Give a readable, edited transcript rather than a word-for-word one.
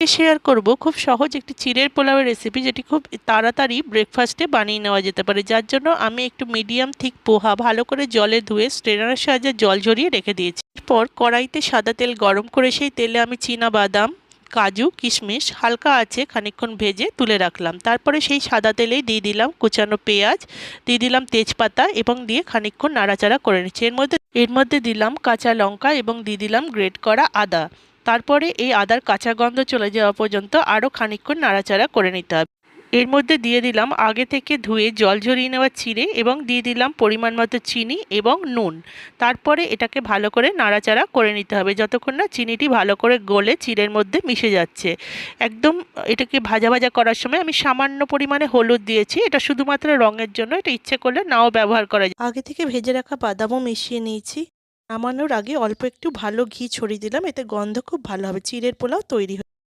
আজকে শেয়ার করব খুব সহজ একটি চিড়ের পোলাওয়ের রেসিপি, যেটি খুব তাড়াতাড়ি ব্রেকফাস্টে বানিয়ে নেওয়া যেতে পারে। যার জন্য আমি একটু মিডিয়াম থিক পোহা ভালো করে জলে ধুয়ে স্ট্রেনারের সাহায্যে জল ঝরিয়ে রেখে দিয়েছি। এরপর কড়াইতে সাদা তেল গরম করে সেই তেলে আমি চীনা বাদাম, কাজু, কিশমিশ হালকা আছে খানিকক্ষণ ভেজে তুলে রাখলাম। তারপরে সেই সাদা তেলেই দিয়ে দিলাম কুচানো পেঁয়াজ, দিয়ে দিলাম তেজপাতা এবং দিয়ে খানিকক্ষণ নাড়াচাড়া করে নিচ্ছি। এর মধ্যে দিলাম কাঁচা লঙ্কা এবং দিয়ে দিলাম গ্রেট করা আদা। তারপরে এই আদার কাঁচা গন্ধ চলে যাওয়া পর্যন্ত আরও খানিকক্ষণ নাড়াচাড়া করে নিতে হবে। এর মধ্যে দিয়ে দিলাম আগে থেকে ধুয়ে জল ঝরিয়ে নেওয়া চিড়ে এবং দিয়ে দিলাম পরিমাণ মতো চিনি এবং নুন। তারপরে এটাকে ভালো করে নাড়াচাড়া করে নিতে হবে যতক্ষণ না চিনিটি ভালো করে গলে চিড়ের মধ্যে মিশে যাচ্ছে। একদম এটাকে ভাজা ভাজা করার সময় আমি সামান্য পরিমাণে হলুদ দিয়েছি, এটা শুধুমাত্র রঙের জন্য, এটা ইচ্ছে করলে নাও ব্যবহার করা যায়। আগে থেকে ভেজে রাখা বাদামও মিশিয়ে নিয়েছি। নামানোর আগে অল্প একটু ভালো ঘি ছড়িয়ে দিলাম, এতে গন্ধ খুব ভালো হবে। চিড়ের পোলাও তৈরি।